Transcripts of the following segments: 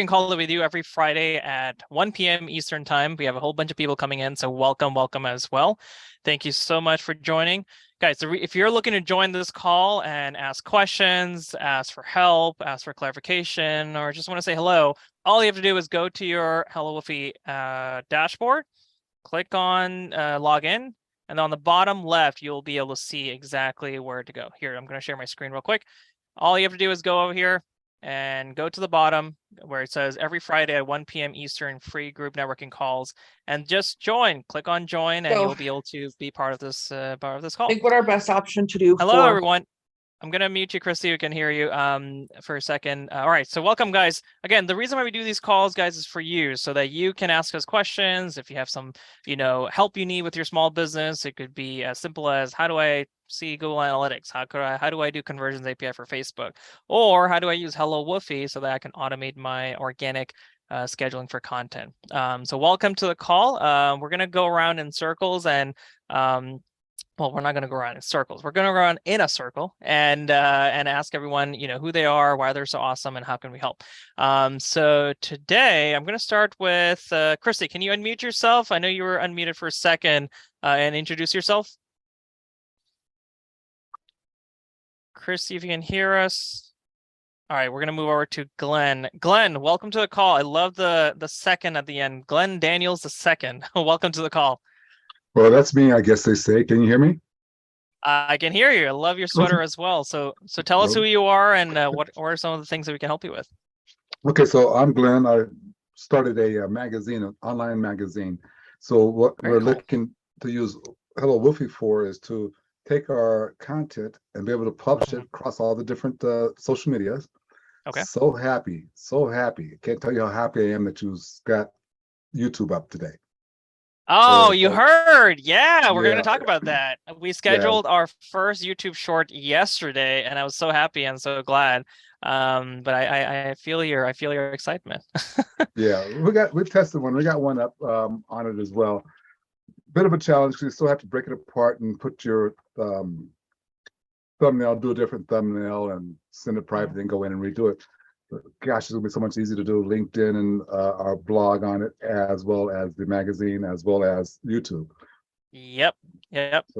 call that we do every Friday at 1 p.m. Eastern time. We have a whole bunch of people coming in, so welcome as well. Thank you so much for joining. Guys, if you're looking to join this call and ask questions, ask for help, ask for clarification, or just want to say hello, all you have to do is go to your HelloWoofy dashboard, click on log in, and on the bottom left, you'll be able to see exactly where to go. Here, I'm going to share my screen real quick. All you have to do is go over here and go to the bottom where it says every Friday at 1 p.m. Eastern free group networking calls, and just join. Click on join, and you'll be able to be part of this call. I think what our best option to do. Hello, everyone. I'm going to mute you, Christy. We can hear you for a second. All right. So welcome, guys. Again, the reason why we do these calls, guys, is for you so that you can ask us questions. If you have some, help you need with your small business, it could be as simple as how do I see Google Analytics? How do I do conversions API for Facebook? Or how do I use HelloWoofy so that I can automate my organic scheduling for content? So welcome to the call. We're going to go around in circles and well, we're not going to go around in circles. We're going to run in a circle and ask everyone, who they are, why they're so awesome, and how can we help. So today I'm going to start with Christy. Can you unmute yourself? I know you were unmuted for a second, and introduce yourself. Christy, if you can hear us. All right, we're going to move over to Glenn. Glenn, welcome to the call. I love the second at the end. Glenn Daniels the second. Welcome to the call. Well, that's me, I guess they say. Can you hear me? I can hear you. I love your sweater as well. So tell us who you are and what are some of the things that we can help you with. Okay, so I'm Glenn. I started a magazine, an online magazine. So what we're looking to use HelloWoofy for is to take our content and be able to publish it across all the different social medias. Okay. So happy. Can't tell you how happy I am that you got YouTube up today. Oh, you heard. Yeah, we're going to talk about that. We scheduled our first YouTube short yesterday, and I was so happy and so glad. But I feel your excitement. Yeah, we've tested one. We got one up on it as well. Bit of a challenge because you still have to break it apart and put your thumbnail, do a different thumbnail, and send it private, then go in and redo it. But gosh, it's gonna be so much easier to do LinkedIn and our blog on it, as well as the magazine, as well as YouTube. Yep.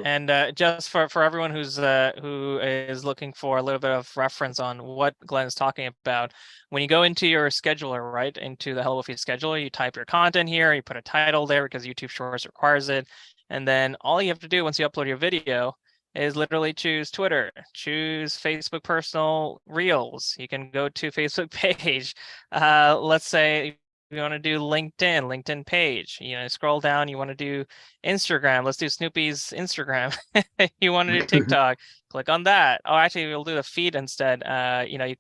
And just for everyone who is looking for a little bit of reference on what Glenn is talking about, when you go into your scheduler, right, into the HelloWoofy scheduler, you type your content here, you put a title there because YouTube Shorts requires it, and then all you have to do once you upload your video is literally choose Twitter, choose Facebook personal reels. You can go to Facebook page. Let's say you want to do LinkedIn page. Scroll down. You want to do Instagram. Let's do Snoopy's Instagram. You want to do TikTok. Click on that. Oh, actually, we'll do the feed instead. You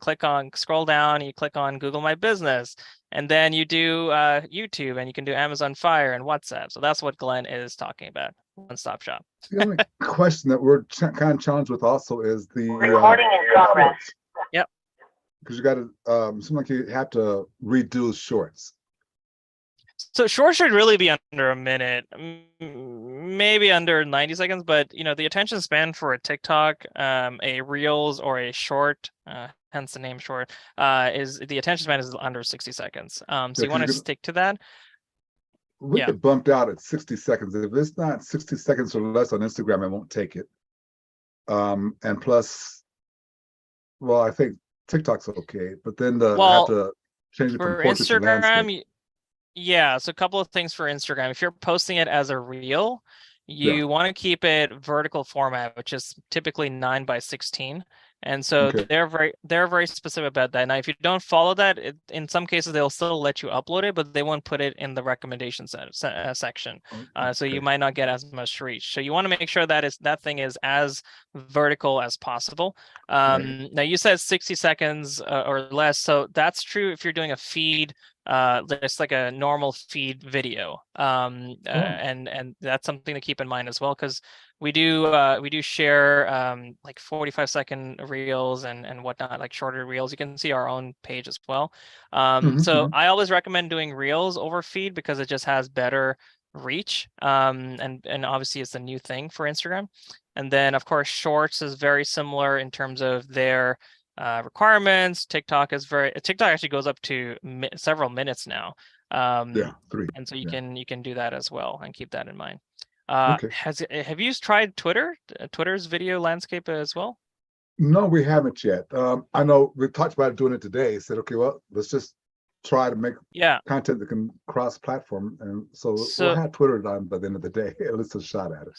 scroll down. You click on Google My Business, and then you do YouTube, and you can do Amazon Fire and WhatsApp. So that's what Glenn is talking about. One-stop shop. The only question that we're kind of challenged with also is the recording in progress. Yep. Because you got to seem like you have to redo shorts. So short should really be under a minute, maybe under 90 seconds. But the attention span for a TikTok, a Reels, or a short, hence the name short, is the attention span is under 60 seconds. So you want to stick to that. We get bumped out at 60 seconds. If it's not 60 seconds or less on Instagram, I won't take it. And plus, well, I think TikTok's okay, but then I have to change it from portrait to landscape. Yeah, so a couple of things for Instagram. If you're posting it as a reel, you want to keep it vertical format, which is typically 9:16. And so they're very specific about that. Now, if you don't follow that, in some cases they'll still let you upload it, but they won't put it in the recommendation section. So you might not get as much reach. So you want to make sure that thing is as vertical as possible. Now you said 60 seconds or less, so that's true if you're doing a feed. Just like a normal feed video, and that's something to keep in mind as well, because we do share like 45-second reels and whatnot, like shorter reels. You can see our own page as well. So I always recommend doing reels over feed because it just has better reach, and obviously it's a new thing for Instagram. And then of course shorts is very similar in terms of their requirements. TikTok actually goes up to several minutes now. Yeah, 3. And so you can do that as well and keep that in mind. Okay. Have you tried Twitter? Twitter's video landscape as well? No, we haven't yet. I know we talked about doing it today. Said, okay, well, let's just try to make content that can cross-platform, and so we'll have Twitter done by the end of the day. At least a shot at it.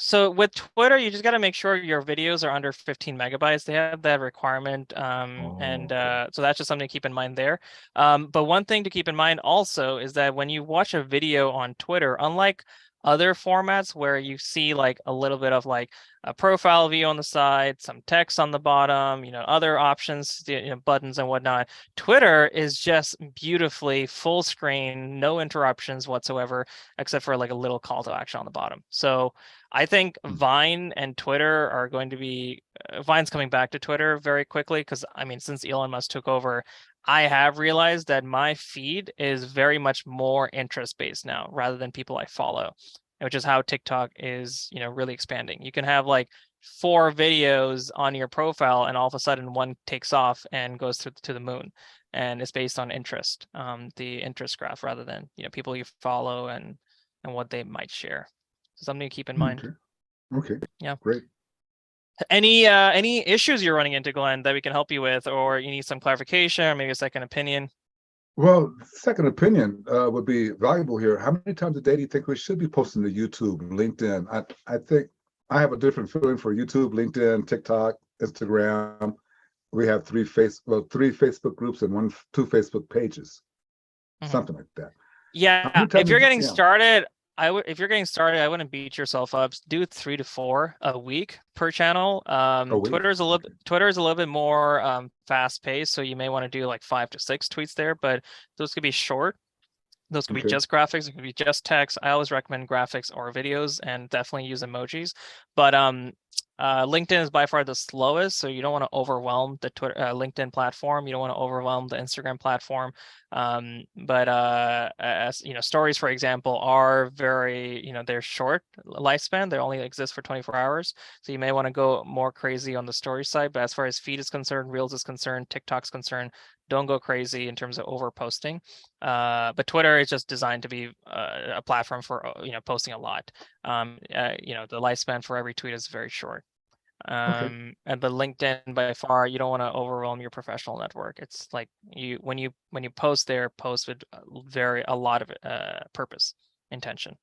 So with Twitter, you just got to make sure your videos are under 15 megabytes. They have that requirement, so that's just something to keep in mind there. But one thing to keep in mind also is that when you watch a video on Twitter, unlike other formats where you see like a little bit of like a profile view on the side, some text on the bottom, other options, buttons and whatnot. Twitter is just beautifully full screen, no interruptions whatsoever, except for like a little call to action on the bottom. So I think Vine and Twitter are going to be, Vine's coming back to Twitter very quickly because, I mean, since Elon Musk took over, I have realized that my feed is very much more interest-based now rather than people I follow, which is how TikTok is, really expanding. You can have like 4 videos on your profile and all of a sudden one takes off and goes to the moon. And it's based on interest, the interest graph rather than, people you follow and what they might share. So something to keep in mind. Okay. Yeah. Great. Any issues you're running into, Glenn, that we can help you with, or you need some clarification or maybe a second opinion? Well, second opinion would be valuable here. How many times a day do you think we should be posting to YouTube, LinkedIn? I think I have a different feeling for YouTube, LinkedIn, TikTok, Instagram. We have 3 Facebook groups and 2 Facebook pages, something like that. Yeah, if you're getting started, if you're getting started, I wouldn't beat yourself up. Do 3 to 4 a week per channel. Twitter is a little bit more fast paced, so you may want to do like 5 to 6 tweets there, but those could be short. Those could be just graphics, it could be just text. I always recommend graphics or videos, and definitely use emojis. But LinkedIn is by far the slowest, so you don't want to overwhelm the Twitter, LinkedIn platform. You don't want to overwhelm the Instagram platform. But as stories, for example, are very, they're short lifespan. They only exist for 24 hours. So you may want to go more crazy on the story side. But as far as feed is concerned, Reels is concerned, TikTok's concerned, don't go crazy in terms of over posting. But Twitter is just designed to be a platform for posting a lot. The lifespan for every tweet is very short. And but LinkedIn, by far, you don't want to overwhelm your professional network. It's like when you post there, post with a lot of purpose, intention.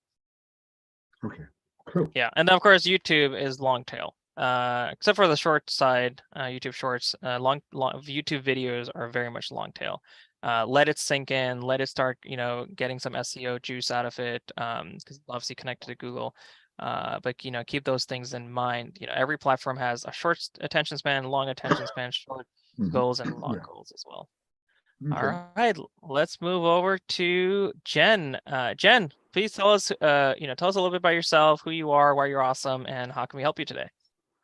Okay, cool. Yeah, and then of course YouTube is long tail. Except for the short side, YouTube Shorts, long YouTube videos are very much long tail. Let it sink in, let it start, getting some SEO juice out of it, because obviously connected to Google. But keep those things in mind. Every platform has a short attention span, long attention span, short goals, and long goals as well. Okay. All right, let's move over to Jen. Jen, please tell us, tell us a little bit about yourself, who you are, why you're awesome, and how can we help you today?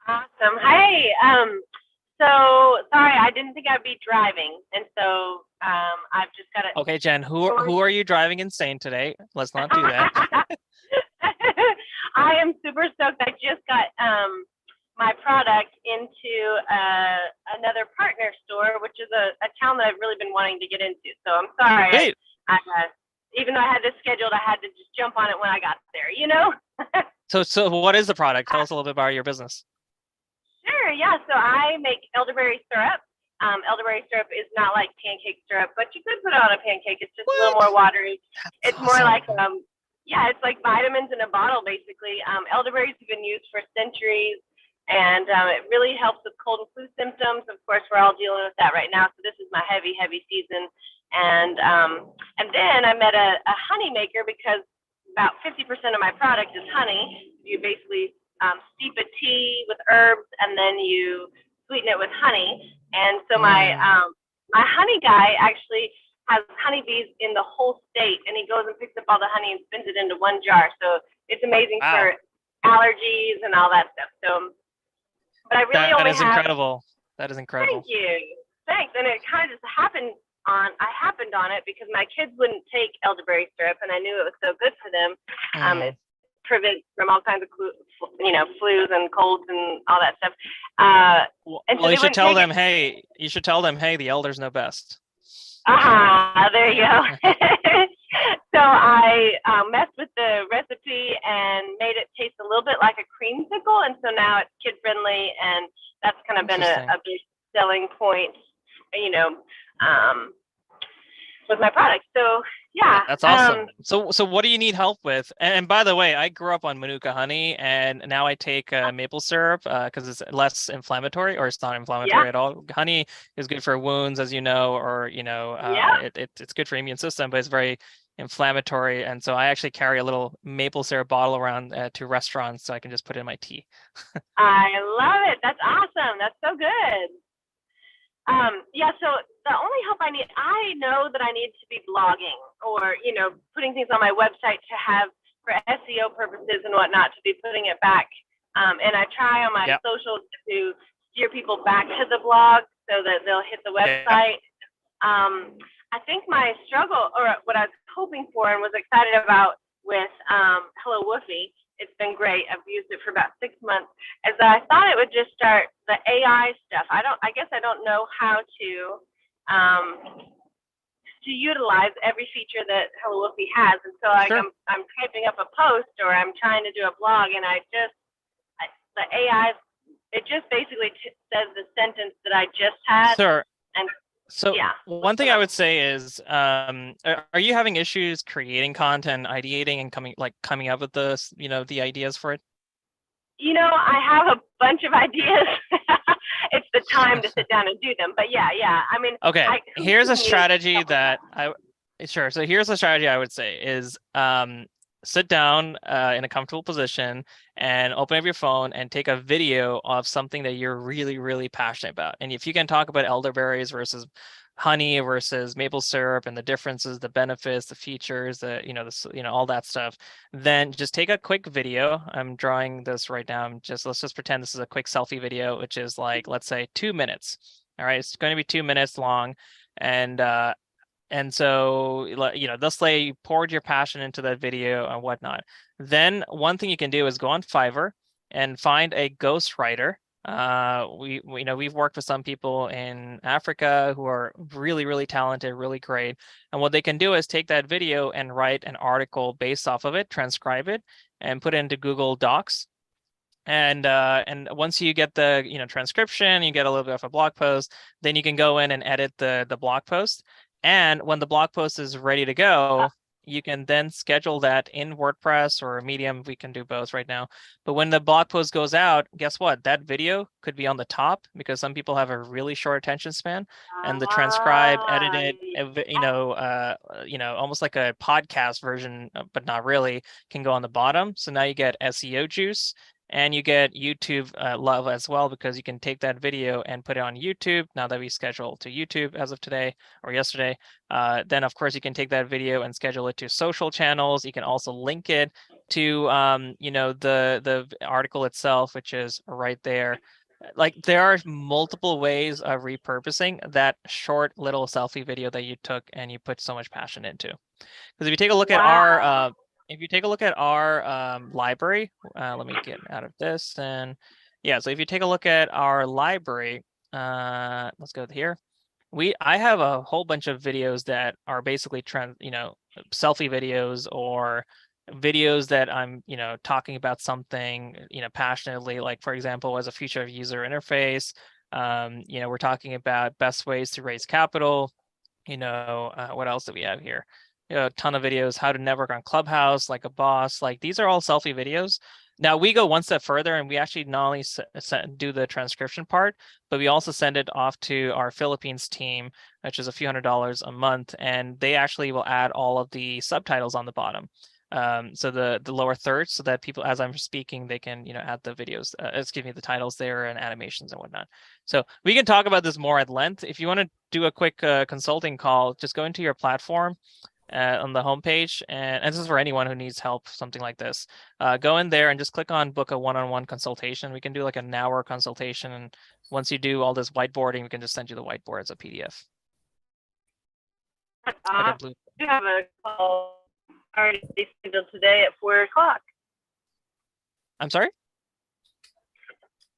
Awesome. Hi. So sorry, I didn't think I'd be driving, and so I've just got to. Okay, Jen, who are you driving insane today? Let's not do that. I am super stoked. I just got my product into another partner store, which is a town that I've really been wanting to get into. So I'm sorry. Even though I had this scheduled, I had to just jump on it when I got there. So what is the product? Tell us a little bit about your business. Sure, yeah. So I make elderberry syrup. Elderberry syrup is not like pancake syrup, but you could put it on a pancake. It's just a little more watery. It's more like, it's like vitamins in a bottle, basically. Elderberries have been used for centuries, and it really helps with cold and flu symptoms. Of course, we're all dealing with that right now, so this is my heavy season. And then I met a honey maker, because about 50% of my product is honey. You basically steep a tea with herbs, and then you sweeten it with honey. And so my honey guy actually has honeybees in the whole state, and he goes and picks up all the honey and spins it into one jar. So it's amazing for allergies and all that stuff. So, but I really only have. Incredible. That is incredible. Thank you. Thanks. And it kind of just happened on it because my kids wouldn't take elderberry syrup, and I knew it was so good for them. prevents from all kinds of flus and colds and all that stuff. And so you should tell them, hey, the elders know best. There you go. So I messed with the recipe and made it taste a little bit like a creamsicle, and so now it's kid friendly, and that's kind of been a big selling point, with my product. So yeah, that's awesome. So what do you need help with? And by the way, I grew up on Manuka honey, and now I take maple syrup because it's less inflammatory, or it's not inflammatory at all. Honey is good for wounds, as you know, or it's good for immune system, but it's very inflammatory. And so I actually carry a little maple syrup bottle around to restaurants, so I can just put it in my tea. I love it. That's awesome. That's so good. So the only help I know that I need to be blogging or, putting things on my website to have for SEO purposes and whatnot, to be putting it back. And I try on my socials to steer people back to the blog so that they'll hit the website. I think my struggle, or what I was hoping for and was excited about with HelloWoofy, it's been great. I've used it for about 6 months. As I thought it would just start the AI stuff. I guess I don't know how to utilize every feature that HelloWoofy has. And so I'm typing up a post or I'm trying to do a blog, and the AI, it just basically says the sentence that I just had. Sure. And so one thing I would say is, are you having issues creating content, ideating, and coming up with the ideas for it? I have a bunch of ideas. It's the time to sit down and do them. But yeah. I mean, okay. Here's a strategy that So here's a strategy I would say is sit down in a comfortable position and open up your phone and take a video of something that you're really, really passionate about. And if you can talk about elderberries versus honey versus maple syrup and the differences, the benefits, the features, all that stuff, then just take a quick video. I'm drawing this right now. Let's just pretend this is a quick selfie video, which is like, let's say 2 minutes. All right, it's going to be 2 minutes long. And so, let's say you poured your passion into that video and whatnot. Then one thing you can do is go on Fiverr and find a ghostwriter. We've worked with some people in Africa who are really, really talented, really great. And what they can do is take that video and write an article based off of it, transcribe it, and put it into Google Docs. And once you get the transcription, you get a little bit of a blog post, then you can go in and edit the blog post. And when the blog post is ready to go, you can then schedule that in WordPress or Medium. We can do both right now. But when the blog post goes out, guess what? That video could be on the top because some people have a really short attention span, and the transcribe, edited, almost like a podcast version, but not really, can go on the bottom. So now you get SEO juice. And you get YouTube love as well, because you can take that video and put it on YouTube. Now that we schedule to YouTube as of today or yesterday, then of course you can take that video and schedule it to social channels. You can also link it to the article itself, which is right there. Like, there are multiple ways of repurposing that short little selfie video that you took and you put so much passion into. Because if you take a look at our library, let me get out of this. And so if you take a look at our library, let's go here. I have a whole bunch of videos that are basically selfie videos, or videos that I'm talking about something passionately. Like, for example, as a future of user interface, we're talking about best ways to raise capital. What else do we have here? A ton of videos, how to network on Clubhouse like a boss. Like, these are all selfie videos. Now we go one step further, and we actually not only do the transcription part, but we also send it off to our Philippines team, which is a few $100s a month, and they actually will add all of the subtitles on the bottom. So the lower third, so that people, as I'm speaking, they can add the videos, the titles there and animations and whatnot. So we can talk about this more at length. If you want to do a quick consulting call, just go into your platform on the homepage, and this is for anyone who needs help, something like this. Go in there and just click on book a one-on-one consultation. We can do like an hour consultation, and once you do all this whiteboarding, we can just send you the whiteboard as a PDF. You have a call already scheduled today at 4 o'clock. I'm sorry?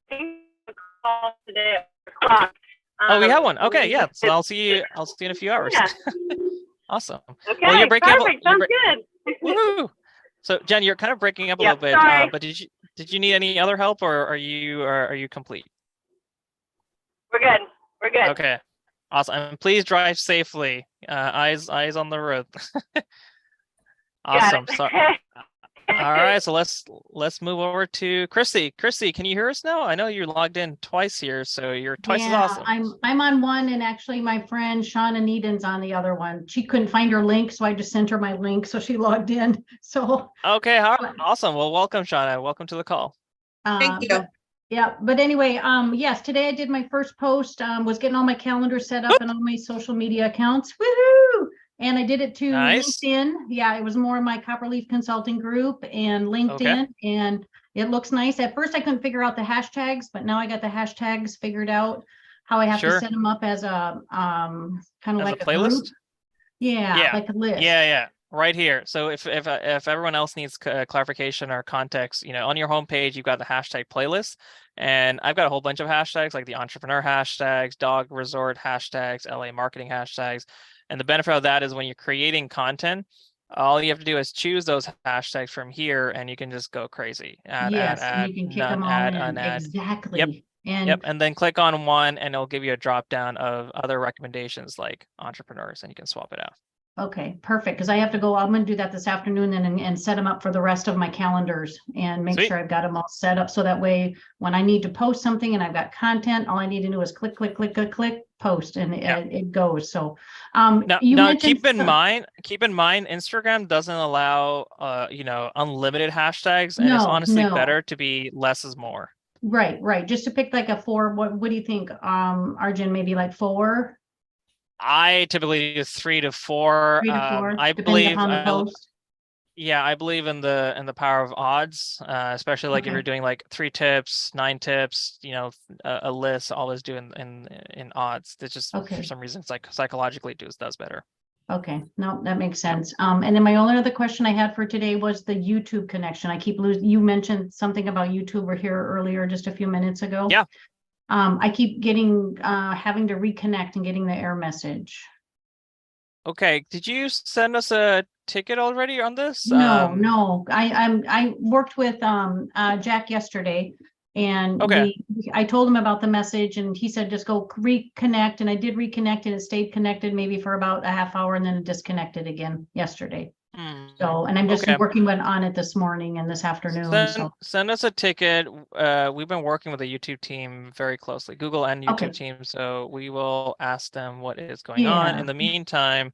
Call today at 4 o'clock. Oh, we have one. Okay, yeah. So I'll see you in a few hours. Yeah. Awesome. Okay, Well, you're breaking perfect. up. Sounds good. Woohoo! So Jen, you're kind of breaking up a Yeah, little bit. sorry. But did you need any other help, or are you complete? We're good. We're good. Okay. Awesome. And please drive safely. Eyes on the road. Awesome. So, all right. So let's move over to Chrissy. Chrissy, can you hear us now? I know you're logged in twice here, so you're twice as awesome. I'm on one, and actually my friend Shauna Needon's on the other one. She couldn't find her link, so I just sent her my link, so she logged in. So okay, awesome. Well, welcome, Shauna. Welcome to the call. Thank you. But anyway, yes, today I did my first post, was getting all my calendar set up and all my social media accounts. Woohoo! And I did it to LinkedIn. Yeah, it was more of my Copperleaf Consulting group and LinkedIn, and it looks nice. At first I couldn't figure out the hashtags, but now I got the hashtags figured out, how I have to set them up as a kind of like a playlist. Group. Yeah, like a list. Yeah. Right here. So if everyone else needs clarification or context, on your homepage, you've got the hashtag playlist, and I've got a whole bunch of hashtags like the entrepreneur hashtags, dog resort hashtags, LA marketing hashtags. And the benefit of that is when you're creating content, all you have to do is choose those hashtags from here, and you can just go crazy. And you can kick them all in. Exactly. Yep. And then click on one, and it'll give you a drop down of other recommendations like entrepreneurs, and you can swap it out. Okay, perfect. Because I have to go, I'm going to do that this afternoon and set them up for the rest of my calendars and make sure I've got them all set up. So that way, when I need to post something and I've got content, all I need to do is click, post, and it goes. So now keep in mind, Instagram doesn't allow, unlimited hashtags, and it's honestly better to be less is more. Right. Just to pick like a 4, what do you think, Arjun, maybe like 4? I typically do 3 to 4. 3 to 4. I believe I believe in the power of odds, especially like if you're doing like 3 tips, 9 tips, a list, always do in odds. It's just for some reason it's like psychologically does better. Okay, no, that makes sense. And then my only other question I had for today was the YouTube connection. I keep losing. You mentioned something about YouTube. We're here earlier, just a few minutes ago. Yeah. I keep getting having to reconnect and getting the error message. Okay, did you send us a ticket already on this? No. I worked with Jack yesterday, and I told him about the message, and he said just go reconnect, and I did reconnect, and it stayed connected maybe for about a half hour, and then it disconnected again yesterday. So, and I'm just working on it this morning and this afternoon. Send us a ticket. We've been working with the YouTube team very closely, Google and YouTube team. So we will ask them what is going on. In the meantime,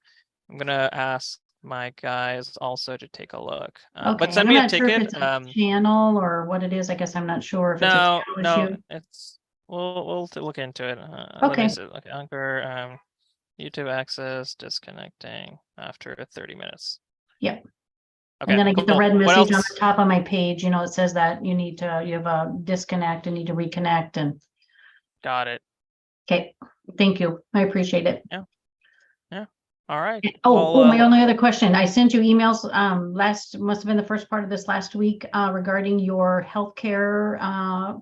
I'm gonna ask my guys also to take a look. But send me a ticket. Sure if it's a channel or what it is. I guess I'm not sure if it's a channel issue. It's we'll look into it. Anchor, YouTube access disconnecting after 30 minutes. Yep. Okay, and then I get the red message on the top of my page, it says that you have a disconnect and need to reconnect. And got it. Okay, thank you. I appreciate it. Yeah. All right. My only other question. I sent you emails must have been the first part of this last week regarding your healthcare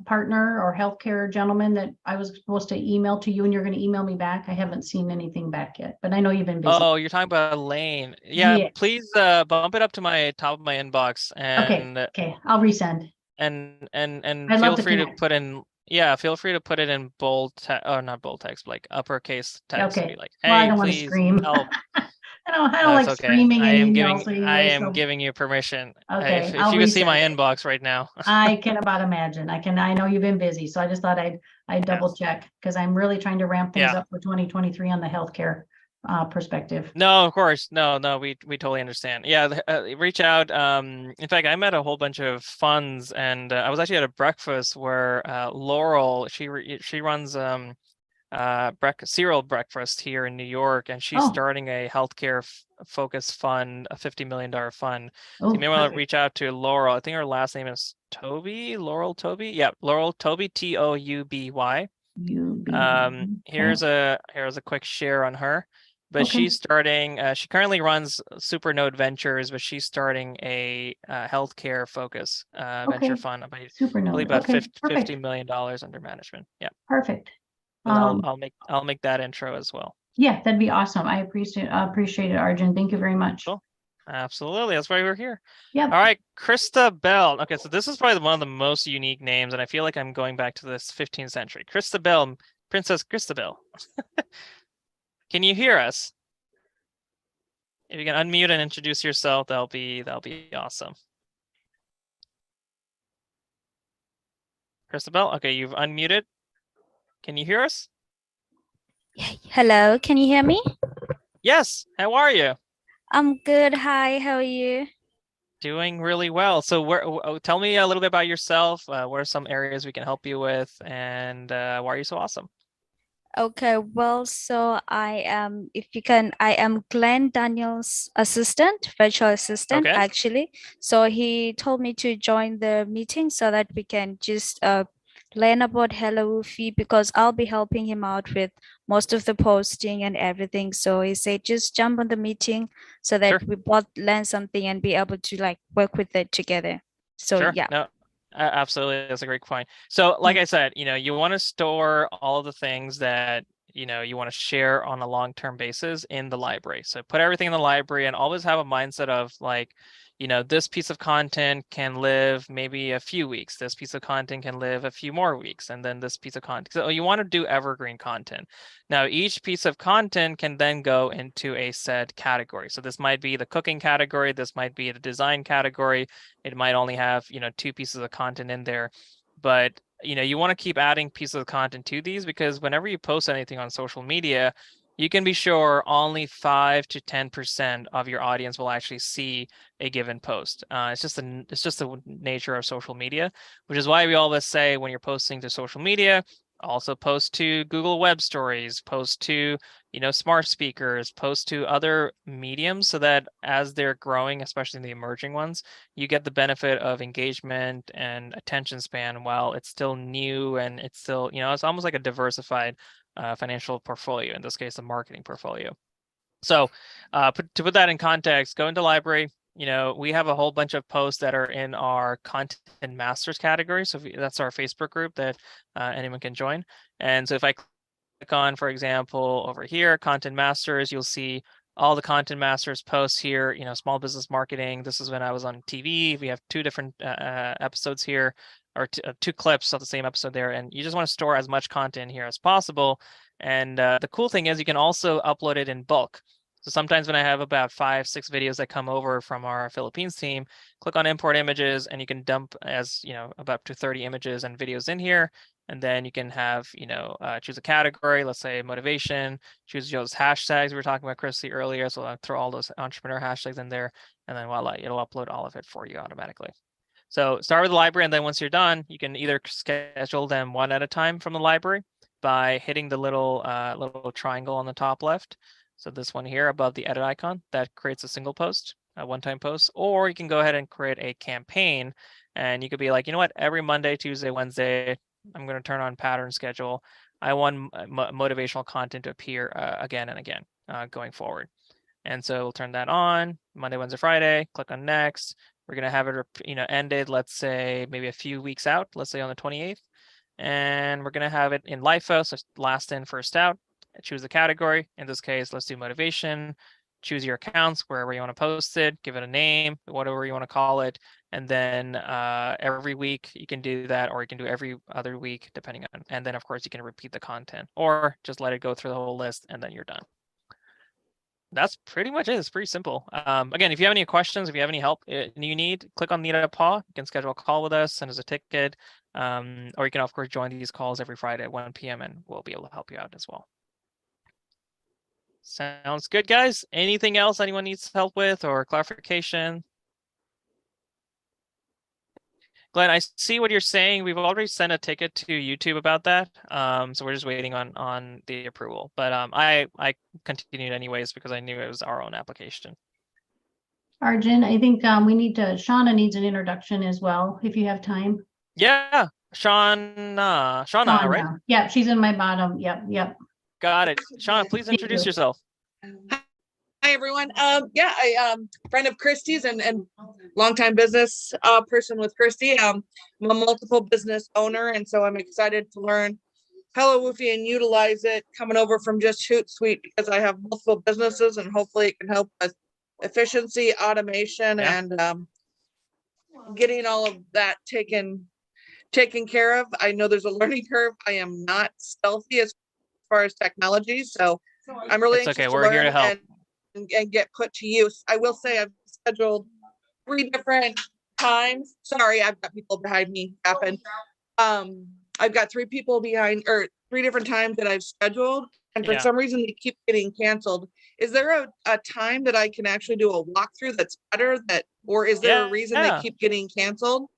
partner or healthcare gentleman that I was supposed to email to you, and you're going to email me back. I haven't seen anything back yet, but I know you've been busy. Oh, you're talking about Elaine. Yeah. Please bump it up to my top of my inbox, and okay, I'll resend. And feel free to put in. Yeah, feel free to put it in bold or not bold text, but like uppercase text. Okay. Be like, hey, I don't want to scream. Help. I don't like screaming. I am giving you permission. Okay. If you can see my inbox right now. I can about imagine. I know you've been busy, so I just thought I'd double check, because I'm really trying to ramp things up for 2023 on the healthcare perspective. No, of course. No, we totally understand. Yeah, reach out. In fact, I met a whole bunch of funds, and I was actually at a breakfast where Laurel, she runs cereal breakfast here in New York, and she's starting a healthcare focused fund, a $50 million fund. So you may want to reach out to Laurel. I think her last name is Toby, Laurel Toby. Yeah, Laurel Toby, Touby. Here's a quick share on her. but she's starting, she currently runs Supernode Ventures, but she's starting a healthcare focus venture fund. I believe about $50 million under management. Yeah. Perfect. I'll make that intro as well. Yeah, that'd be awesome. I appreciate it, Arjun. Thank you very much. Cool. Absolutely. That's why we're here. Yeah. All right, Krista Bell. Okay, so this is probably one of the most unique names, and I feel like I'm going back to this 15th century. Krista Bell, Princess Krista Bell. Can you hear us? If you can unmute and introduce yourself, that'll be awesome. Krista Bell, okay, you've unmuted. Can you hear us? Hello, can you hear me? Yes. How are you? I'm good. Hi, how are you? Doing really well. So tell me a little bit about yourself. What are some areas we can help you with, and why are you so awesome? Okay, well, so I am Glenn Daniel's assistant, virtual assistant, actually. So he told me to join the meeting so that we can just learn about HelloWoofy, because I'll be helping him out with most of the posting and everything. So he said, just jump on the meeting so that we both learn something and be able to like work with it together. So yeah. No, absolutely. That's a great point. So like I said, you want to store all of the things that, you want to share on a long-term basis in the library. So put everything in the library and always have a mindset of like, this piece of content can live maybe a few weeks. This piece of content can live a few more weeks. And then this piece of content. So you want to do evergreen content. Now, each piece of content can then go into a said category. So this might be the cooking category. This might be the design category. It might only have, 2 pieces of content in there. But, you want to keep adding pieces of content to these, because whenever you post anything on social media, you can be sure only 5 to 10% of your audience will actually see a given post. It's just the nature of social media, which is why we always say when you're posting to social media, also post to Google Web Stories, post to smart speakers, post to other mediums, so that as they're growing, especially in the emerging ones, you get the benefit of engagement and attention span while it's still new, and it's still, it's almost like a diversified financial portfolio, in this case, a marketing portfolio. So to put that in context, go into library. We have a whole bunch of posts that are in our content masters category. So that's our Facebook group that anyone can join. And so if I click on, for example, over here, content masters, you'll see all the content masters posts here, small business marketing. This is when I was on TV. We have 2 different episodes here, or 2 clips of the same episode there. And you just want to store as much content here as possible. And the cool thing is you can also upload it in bulk. So sometimes when I have about 5, 6 videos that come over from our Philippines team, click on import images, and you can dump about up to 30 images and videos in here. And then you can have, choose a category, let's say motivation, choose those hashtags we were talking about, Christy, earlier. So I'll throw all those entrepreneur hashtags in there, and then voila, it'll upload all of it for you automatically. So start with the library, and then once you're done, you can either schedule them one at a time from the library by hitting the little triangle on the top left. So this one here above the edit icon, that creates a single post, a one-time post, or you can go ahead and create a campaign, and you could be like, every Monday, Tuesday, Wednesday, I'm going to turn on pattern schedule. I want motivational content to appear again and again going forward. And so we'll turn that on Monday, Wednesday, Friday, click on next. We're going to have it, ended, let's say maybe a few weeks out, let's say on the 28th. And we're going to have it in LIFO, so last in, first out. Choose the category. In this case, let's do motivation. Choose your accounts, wherever you want to post it, give it a name, whatever you want to call it. And then every week you can do that, or you can do every other week, depending on, and then of course you can repeat the content, or just let it go through the whole list and then you're done. That's pretty much it. It's pretty simple. Again, if you have any questions, if you have any help you need, click on Need a Paw. You can schedule a call with us, send us a ticket, or you can of course join these calls every Friday at 1 p.m. and we'll be able to help you out as well. Sounds good, guys. Anything else anyone needs help with or clarification? Glenn, I see what you're saying. We've already sent a ticket to YouTube about that. So we're just waiting on the approval. But I continued anyways because I knew it was our own application. Arjun, I think we need to, Shauna needs an introduction as well, if you have time. Yeah, Shauna, right? Yeah, she's in my bottom. Yep. Got it. Shauna, please introduce yourself. Hi everyone. I friend of Christy's and longtime business person with Christy. I'm a multiple business owner, and so I'm excited to learn HelloWoofy and utilize it coming over from just Hootsuite because I have multiple businesses and hopefully it can help with efficiency, automation, and getting all of that taken care of. I know there's a learning curve. I am not stealthy as far as technology, so I'm really It's okay. anxious We're to learn here to help and get put to use. I will say I've scheduled 3 different times. Sorry, I've got people behind me yapping. I've got 3 people behind, or 3 different times that I've scheduled, and for some reason they keep getting canceled. Is there a time that I can actually do a walkthrough that's better, or is there a reason they keep getting canceled?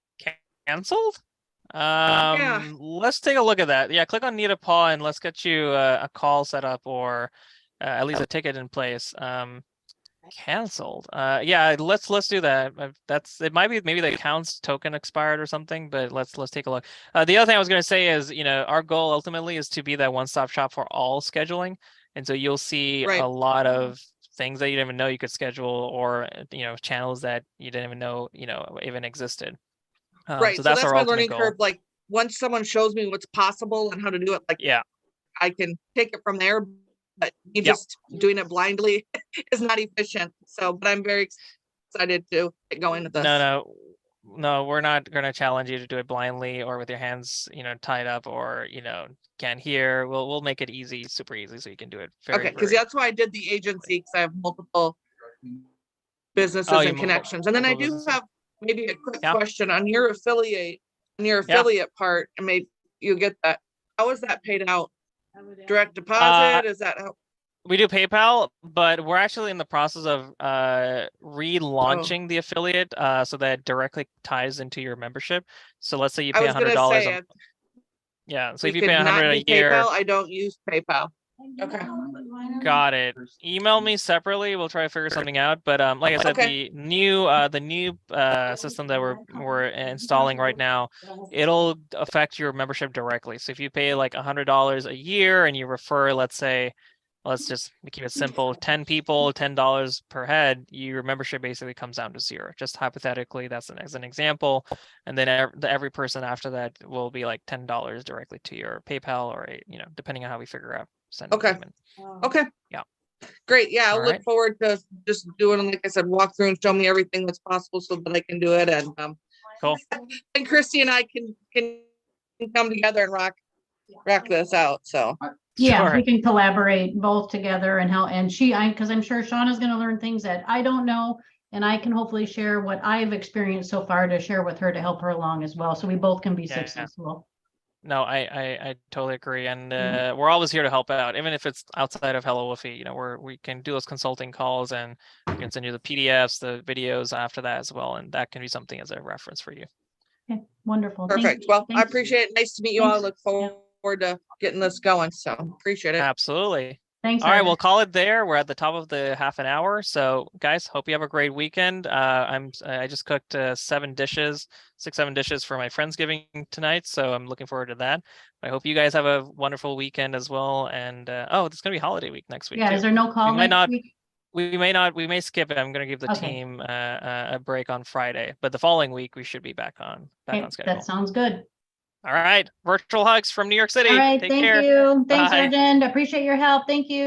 Canceled? Let's take a look at that. Yeah, click on Need a Paw and let's get you a call set up, or at least a ticket in place. Canceled. Yeah, let's do that. It might be maybe the accounts token expired or something, but let's take a look. The other thing I was going to say is, our goal ultimately is to be that one-stop shop for all scheduling, and so you'll see a lot of things that you didn't even know you could schedule, or channels that you didn't even know even existed. So that's our my learning curve. Like, once someone shows me what's possible and how to do it, I can take it from there. But just doing it blindly is not efficient. So, but I'm very excited to get going with this. No, we're not going to challenge you to do it blindly or with your hands, tied up, or can't hear. We'll make it easy, super easy, so you can do it. Because that's why I did the agency, because I have multiple businesses and connections, and then I do have maybe a quick question on your affiliate part, and maybe you get that. How is that paid out? Direct deposit? Is that how? We do PayPal, but we're actually in the process of relaunching the affiliate so that it directly ties into your membership. So let's say you pay $100. So if you pay $100 a year, PayPal, I don't use PayPal. Okay. Got it. Email me separately. We'll try to figure something out. But like I said, the new system that we're installing right now, it'll affect your membership directly. So if you pay like $100 a year and you refer, let's just keep it simple, 10 people, $10 per head, your membership basically comes down to 0. Just hypothetically, that's as an example. And then every person after that will be like $10 directly to your PayPal, or depending on how we figure out. Okay. Yeah. Great. Yeah, I'll look forward to just doing, like I said, walk through and show me everything that's possible so that I can do it. And cool. And Christy and I can come together and rock this out. So we can collaborate both together and help. And because I'm sure Shauna's going to learn things that I don't know, and I can hopefully share what I've experienced so far to share with her to help her along as well, so we both can be successful. No, I totally agree, and we're always here to help out, even if it's outside of HelloWoofy. We can do those consulting calls, and we can send you the PDFs, the videos after that as well, and that can be something as a reference for you. Okay, wonderful. Perfect. Well, I appreciate it. Nice to meet you all. I look forward to getting this going. So appreciate it. Absolutely. Thanks. All right, we'll call it there. We're at the top of the half an hour. So guys, hope you have a great weekend. I just cooked 7 dishes for my Friendsgiving tonight. So I'm looking forward to that. I hope you guys have a wonderful weekend as well. And it's gonna be holiday week next week. Yeah, too. Is there no call next week? We may skip it. I'm going to give the team a break on Friday, but the following week we should be back on schedule. That sounds good. All right. Virtual hugs from New York City. All right. Take care. Thank you. Thanks, Arjun. Appreciate your help. Thank you.